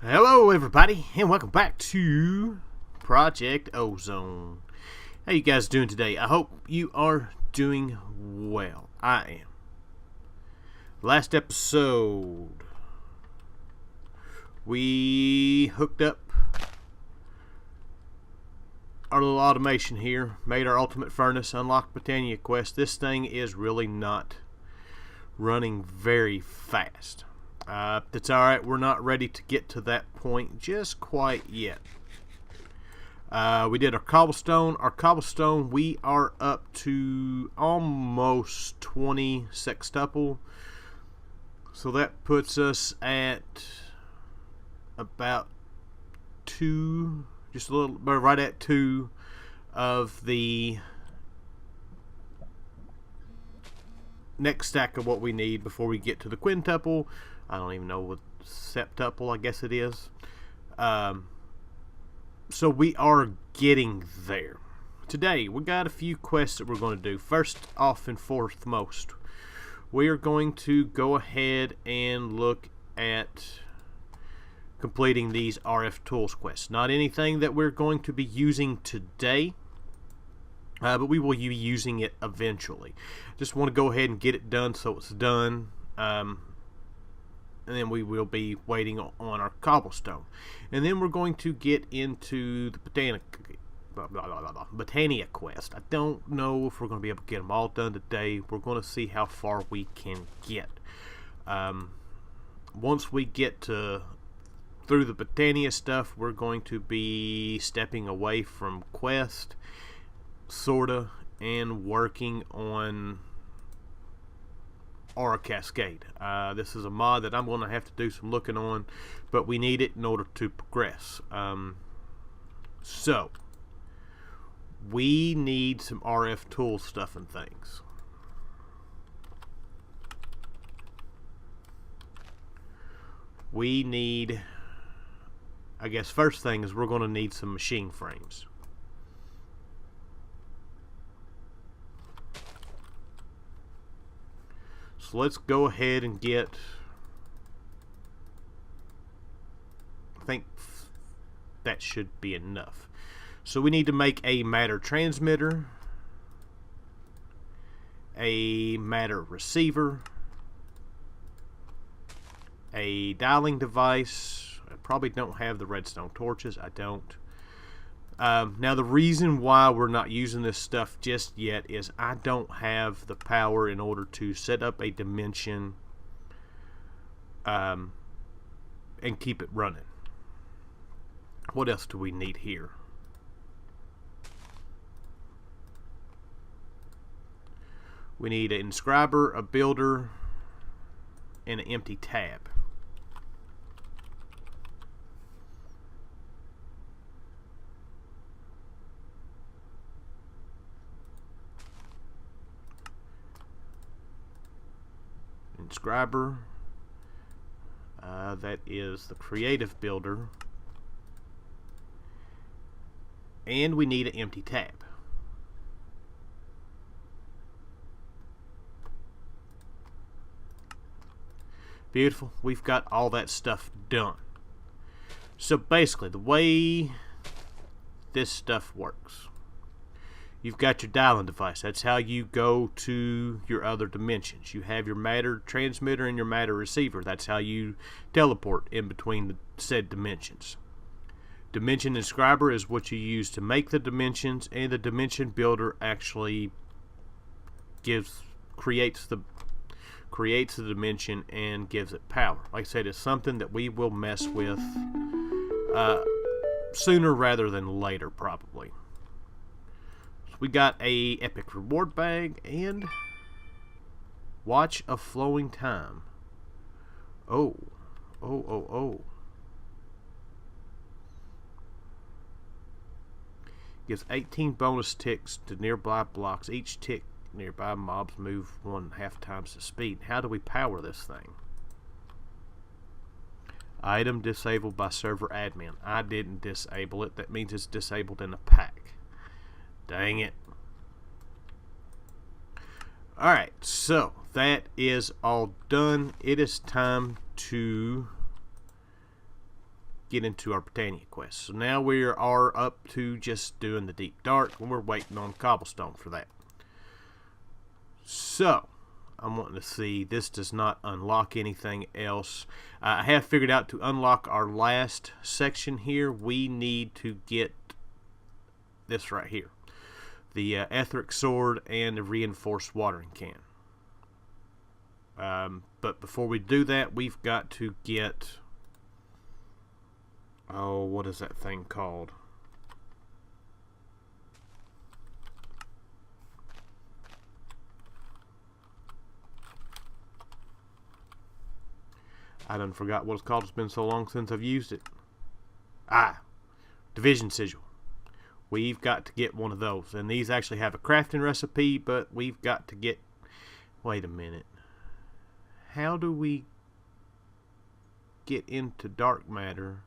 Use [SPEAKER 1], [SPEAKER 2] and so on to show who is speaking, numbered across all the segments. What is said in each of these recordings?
[SPEAKER 1] Hello everybody and welcome back to Project Ozone. How you guys doing today? I hope you are doing well. I am. Last episode we hooked up our little automation here, made our ultimate furnace, unlocked Botania quest. This thing is really not running very fast. That's alright, we're not ready to get to that point just quite yet. We did our cobblestone. We are up to almost 20 sextuple. So that puts us at about 2, just a little, right at 2 of the next stack of what we need before we get to the quintuple. I don't even know what septuple, I guess it is. So we are getting there. Today we got a few quests that we're going to do. First off and foremost, we are going to go ahead and look at completing these RF Tools quests. Not anything that we're going to be using today, but we will be using it eventually. Just want to go ahead and get it done so it's done. And then we will be waiting on our cobblestone. And then we're going to get into the Botania quest. I don't know if we're going to be able to get them all done today. We're going to see how far we can get. Once we get through the Botania stuff, we're going to be stepping away from quest, sorta, and working on Aura Cascade. This is a mod that I'm going to have to do some looking on, but we need it in order to progress. So we need some RF tool stuff and things. We need, I guess first thing is we're going to need some machine frames. So let's go ahead and get, I think that should be enough. So we need to make a matter transmitter, a matter receiver, a dialing device. I probably don't have the redstone torches. I don't. Now the reason why we're not using this stuff just yet is I don't have the power in order to set up a dimension and keep it running. What else do we need here? We need an inscriber, a builder, and an empty tab. Inscriber, that is the creative builder, and we need an empty tab. Beautiful, we've got all that stuff done. So basically the way this stuff works, you've got your dialing device. That's how you go to your other dimensions. You have your matter transmitter and your matter receiver. That's how you teleport in between the said dimensions. Dimension inscriber is what you use to make the dimensions, and the dimension builder actually creates the dimension and gives it power. Like I said, it's something that we will mess with sooner rather than later, probably. We got a epic reward bag and watch of flowing time. Oh. Gives 18 bonus ticks to nearby blocks. Each tick nearby mobs move 1.5 times the speed. How do we power this thing? Item disabled by server admin. I didn't disable it. That means it's disabled in a pack. Dang it. Alright, so that is all done. It is time to get into our Botania quest. So now we are up to just doing the deep dark, and we're waiting on cobblestone for that. So I'm wanting to see, this does not unlock anything else. I have figured out to unlock our last section here, we need to get this right here. The etheric sword and the reinforced watering can. But before we do that, we've got to get... Oh, what is that thing called? I done forgot what it's called. It's been so long since I've used it. Division sigil. We've got to get one of those. And these actually have a crafting recipe, but we've got to get... Wait a minute. How do we get into dark matter?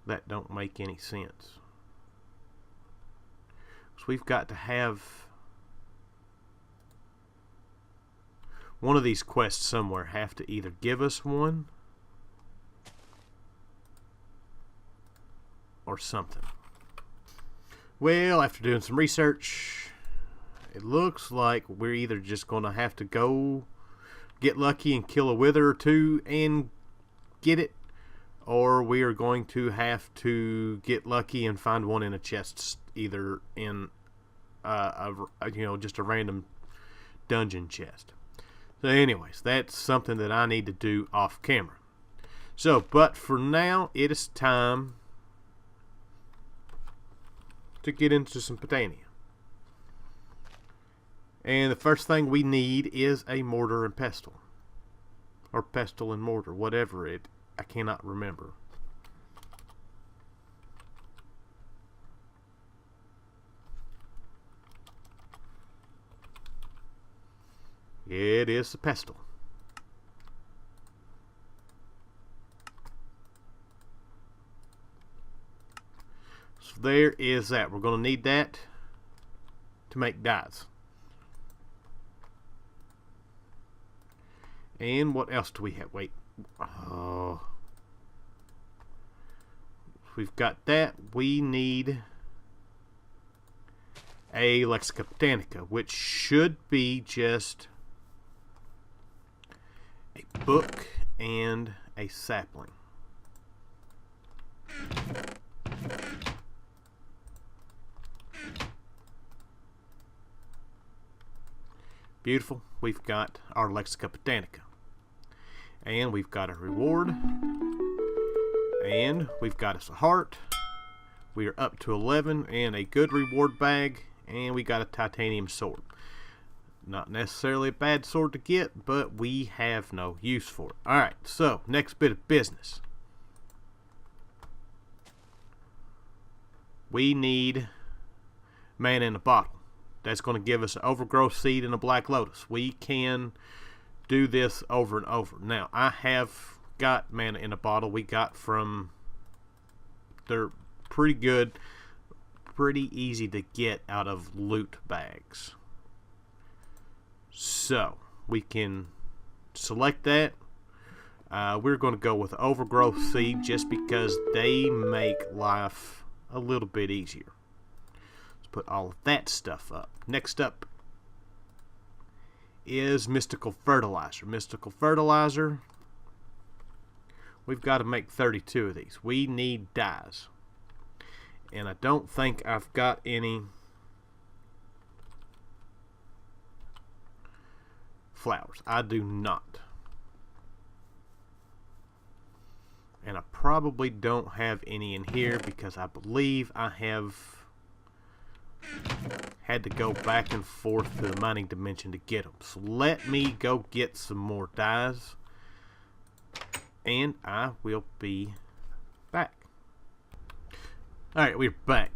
[SPEAKER 1] That don't make any sense. So we've got to have one of these quests somewhere have to either give us one or something. Well, after doing some research, it looks like we're either just going to have to go get lucky and kill a wither or two and get it, or we are going to have to get lucky and find one in a chest, either in just a random dungeon chest. So anyways, that's something that I need to do off camera. So, but for now, it is time to get into some Botania. And the first thing we need is a mortar and pestle. Or pestle and mortar, whatever it, I cannot remember. It is the pestle. So there is that. We're going to need that to make dyes. And what else do we have? Wait. Oh. We've got that. We need a Lexica Botanica, which should be just a book and a sapling. Beautiful. We've got our Lexica Botanica. And we've got a reward. And we've got us a heart. We are up to 11 and a good reward bag. And we got a titanium sword. Not necessarily a bad sword to get, but we have no use for it. Alright, so next bit of business. We need mana in a bottle. That's going to give us an overgrowth seed and a black lotus. We can do this over and over. Now, I have got mana in a bottle we got from... They're pretty good, pretty easy to get out of loot bags. So, we can select that. We're going to go with overgrowth seed just because they make life a little bit easier. Let's put all of that stuff up. Next up is mystical fertilizer. Mystical fertilizer, we've got to make 32 of these. We need dyes. And I don't think I've got any flowers. I do not. And I probably don't have any in here because I believe I have had to go back and forth to the mining dimension to get them. So let me go get some more dyes and I will be back. Alright, we're back.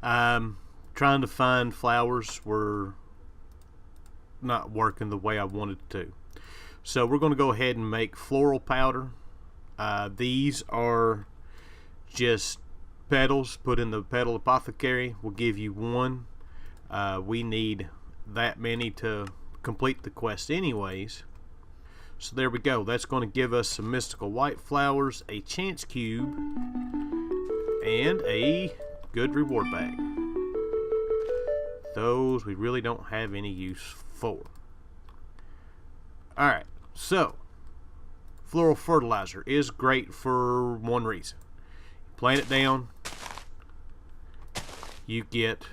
[SPEAKER 1] Trying to find flowers were not working the way I wanted to. So we're going to go ahead and make floral powder. These are just petals. Put in the petal apothecary. We'll give you one. We need that many to complete the quest anyways. So there we go. That's going to give us some mystical white flowers, a chance cube, and a good reward bag. Those we really don't have any use for. Alright, so floral fertilizer is great for one reason. You plant it down, you get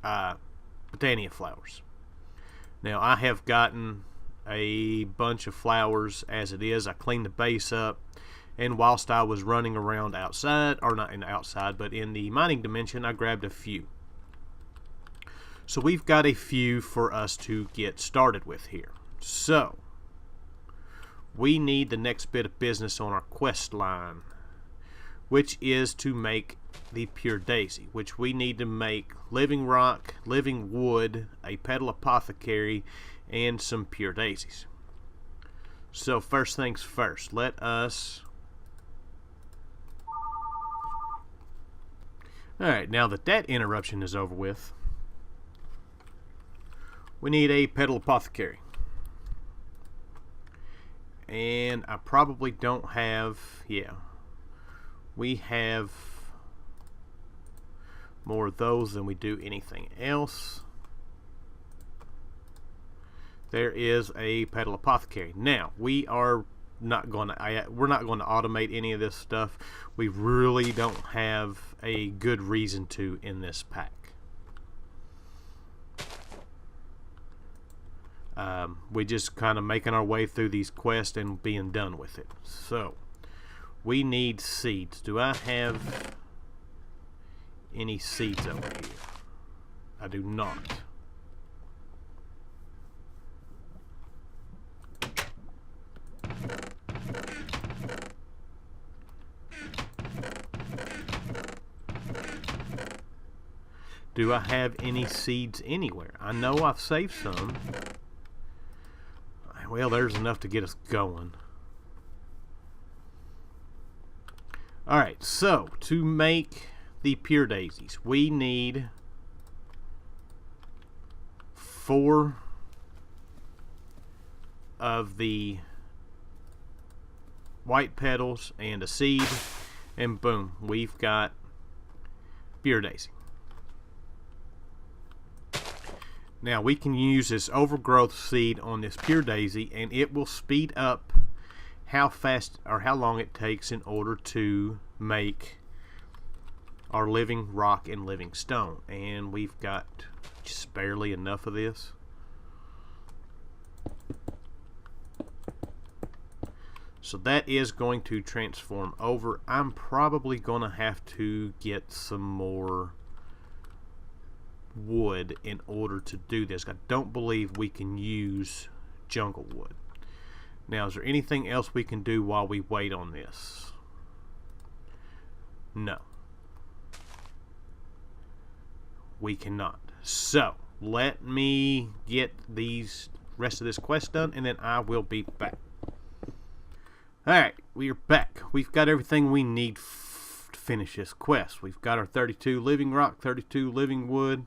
[SPEAKER 1] Botania flowers. Now I have gotten a bunch of flowers as it is. I cleaned the base up, and whilst I was running around outside, or not in the outside, but in the mining dimension, I grabbed a few. So we've got a few for us to get started with here. So we need the next bit of business on our quest line, which is to make the pure daisy, which we need to make living rock, living wood, a petal apothecary, and some pure daisies. So first things first, let us... Alright, now that that interruption is over with, we need a petal apothecary. And I probably don't have... yeah. We have more of those than we do anything else. There is a petal apothecary. Now we are not going to we're not going to automate any of this stuff. We really don't have a good reason to in this pack. We just kind of making our way through these quests and being done with it. So we need seeds. Do I have any seeds over here? I do not. Do I have any seeds anywhere? I know I've saved some. Well, there's enough to get us going. Alright, so to make the pure daisies, we need 4 of the white petals and a seed, and boom, we've got pure daisy. Now we can use this overgrowth seed on this pure daisy, and it will speed up how fast or how long it takes in order to make our living rock and living stone. And we've got just barely enough of this. So that is going to transform over. I'm probably going to have to get some more wood in order to do this. I don't believe we can use jungle wood. Now, is there anything else we can do while we wait on this? No. We cannot. So, let me get these rest of this quest done, and then I will be back. Alright, we are back. We've got everything we need to finish this quest. We've got our 32 living rock, 32 living wood.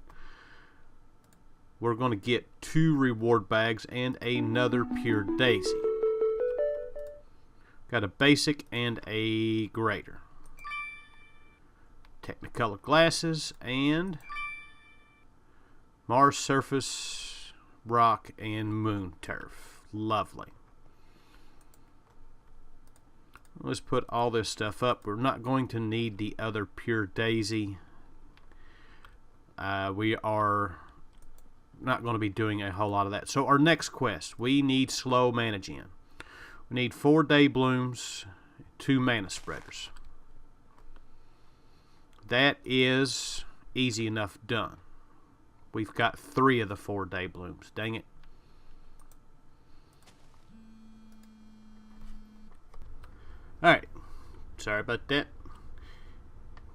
[SPEAKER 1] We're going to get 2 reward bags and another pure daisy. Got a basic and a greater. Technicolor glasses and Mars surface, rock, and moon turf. Lovely. Let's put all this stuff up. We're not going to need the other pure daisy. We are not going to be doing a whole lot of that. So our next quest, we need slow mana gem. We need 4 day blooms, 2 mana spreaders. That is easy enough done. We've got 3 of the 4 day blooms. Dang it. Alright. Sorry about that.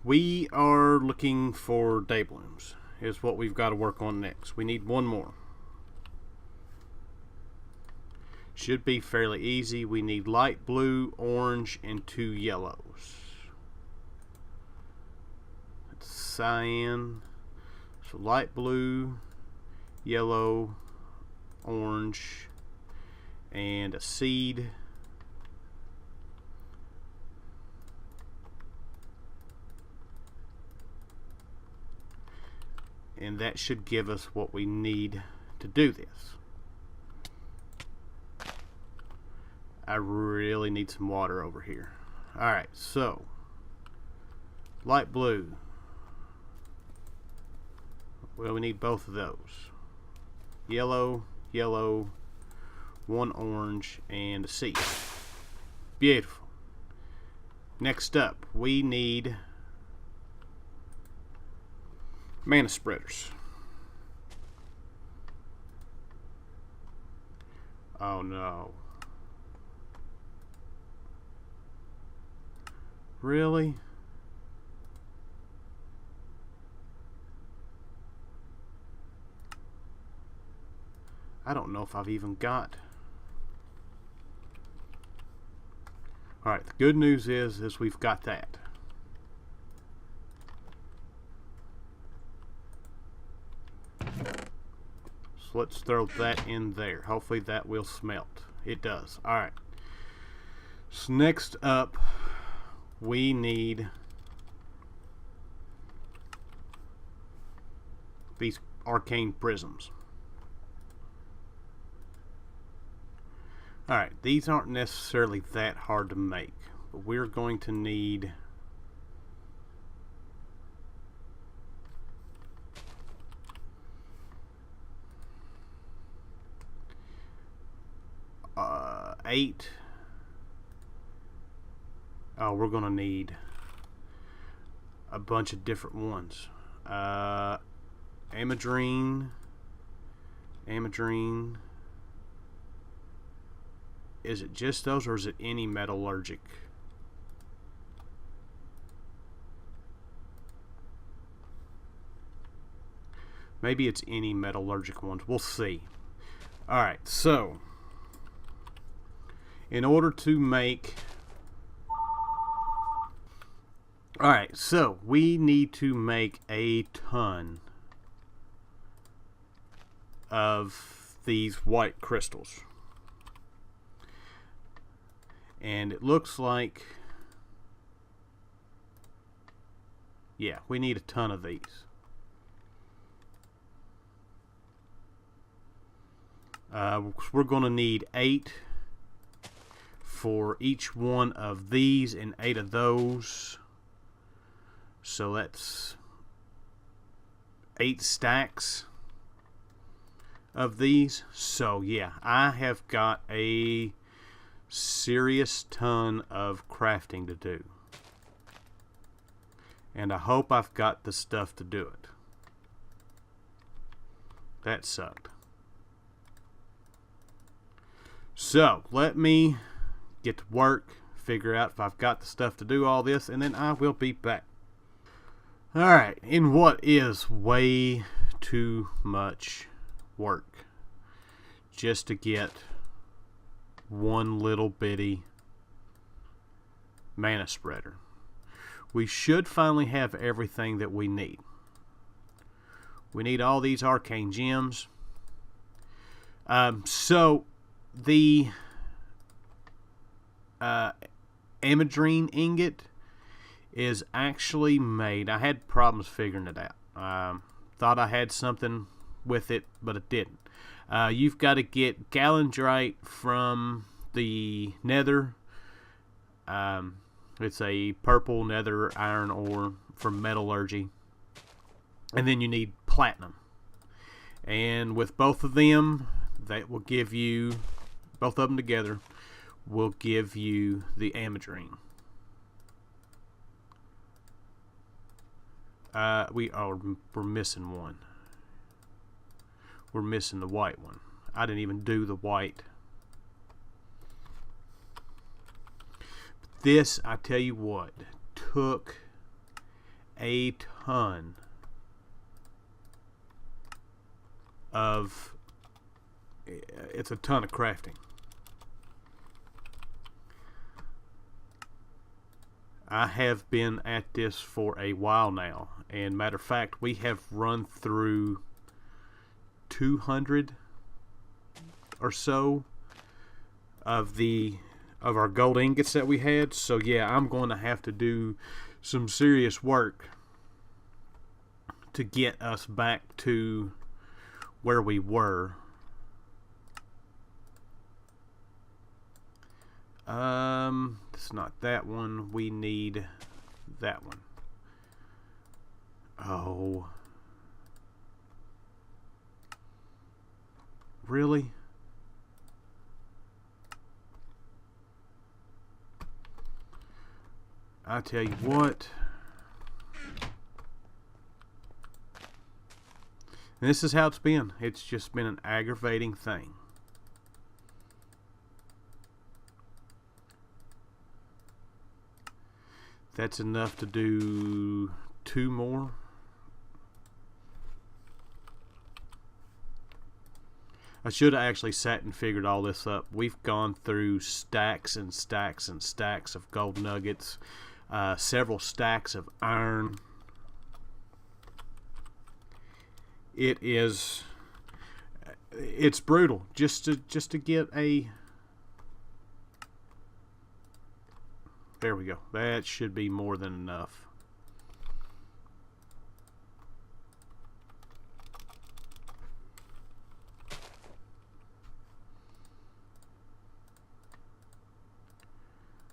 [SPEAKER 1] We are looking for day blooms. Is what we've got to work on next. We need 1 more. Should be fairly easy. We need light blue, orange, and 2 yellows. That's cyan. So light blue, yellow, orange, and a seed. And that should give us what we need to do this. I really need some water over here. Alright, so light blue. Well, we need both of those. Yellow, yellow, one orange, and a seed. Beautiful. Next up, we need mana spreaders. Oh no. Really? I don't know if I've even got. Alright, the good news is we've got that. So let's throw that in there. Hopefully that will smelt. It does. Alright. So next up, we need these arcane prisms. Alright, these aren't necessarily that hard to make, but we're going to need eight. Oh, we're going to need a bunch of different ones. Amadrine. Is it just those, or is it any metallurgic? Maybe it's any metallurgic ones. We'll see. Alright, so in order to make... Alright, so we need to make a ton of these white crystals. And it looks like, yeah, we need a ton of these. We're going to need 8 for each one of these and 8 of those. So that's 8 stacks of these. So yeah, I have got a serious ton of crafting to do, and I hope I've got the stuff to do it. That sucked. So let me get to work, figure out if I've got the stuff to do all this, and then I will be back. Alright, in what is way too much work just to get one little bitty mana spreader. We should finally have everything that we need. We need all these arcane gems. So the Amadrine ingot is actually made. I had problems figuring it out. Thought I had something with it, but it didn't. You've got to get Galandrite from the nether. It's a purple nether iron ore from metallurgy. And then you need platinum. And with both of them, that will give you, both of them together, will give you the Amadrine. We're missing one. We're missing the white one. I didn't even do the white. This, I tell you what, took a ton of... It's a ton of crafting. I have been at this for a while now, and matter of fact, we have run through 200 or so of our gold ingots that we had. So yeah, I'm going to have to do some serious work to get us back to where we were. It's not that one. We need that one. Oh. Really? I tell you what. And this is how it's been. It's just been an aggravating thing. That's enough to do 2 more. I should have actually sat and figured all this up. We've gone through stacks and stacks and stacks of gold nuggets, several stacks of iron. It's brutal just to get a. There we go. That should be more than enough.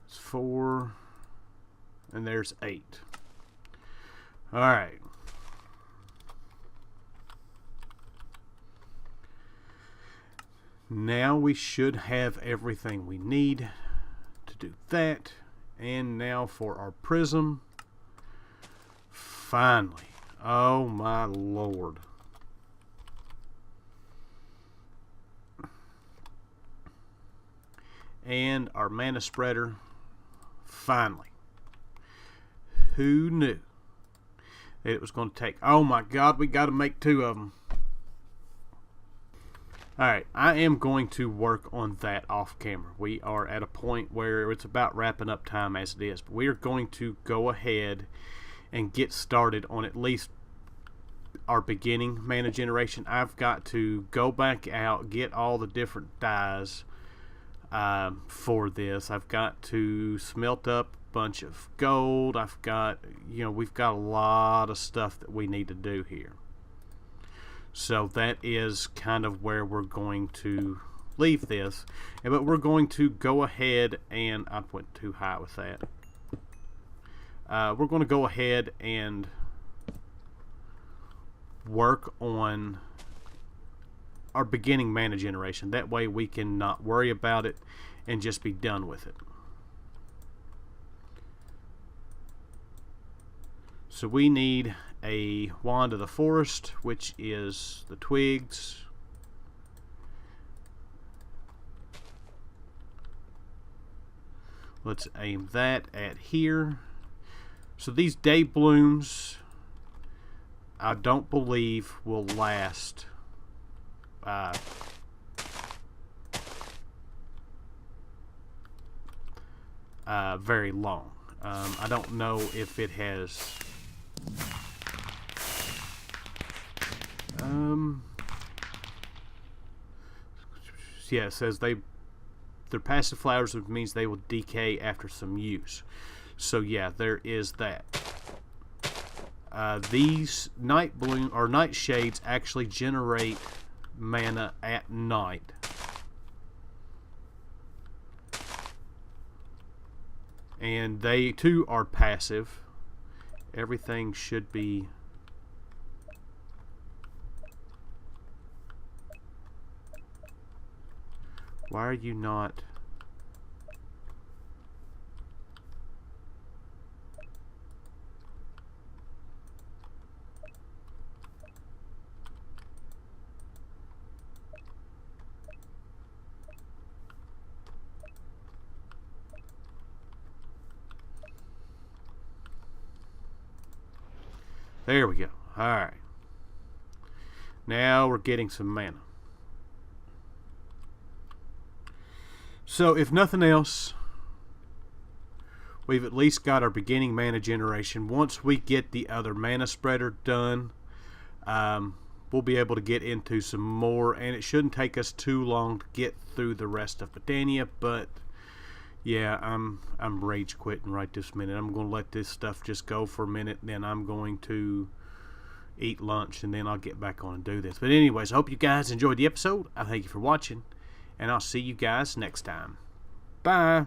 [SPEAKER 1] It's 4, and there's 8. All right. Now we should have everything we need to do that. And now for our prism. Finally. Oh my lord. And our mana spreader. Finally. Who knew that it was going to take... Oh my god, we got to make 2 of them. Alright, I am going to work on that off camera. We are at a point where it's about wrapping up time as it is. But we are going to go ahead and get started on at least our beginning mana generation. I've got to go back out, get all the different dyes for this. I've got to smelt up a bunch of gold. I've got, we've got a lot of stuff that we need to do here. So that is kind of where we're going to leave this. But we're going to go ahead and... I went too high with that. We're going to go ahead and work on our beginning mana generation. That way we can not worry about it and just be done with it. So we need a wand of the forest, which is the twigs. Let's aim that at here. So these day blooms, I don't believe will last very long. I don't know if it has... yeah, it says they're passive flowers, which means they will decay after some use. So yeah, there is that. These night bloom or nightshades actually generate mana at night. And they too are passive. Everything should be... Why are you not... There we go. Alright. Now we're getting some mana. So if nothing else, we've at least got our beginning mana generation. Once we get the other mana spreader done, we'll be able to get into some more, and it shouldn't take us too long to get through the rest of Botania. But yeah, I'm rage quitting right this minute. I'm going to let this stuff just go for a minute, then I'm going to eat lunch, and then I'll get back on and do this. But anyways, I hope you guys enjoyed the episode. I thank you for watching, and I'll see you guys next time. Bye.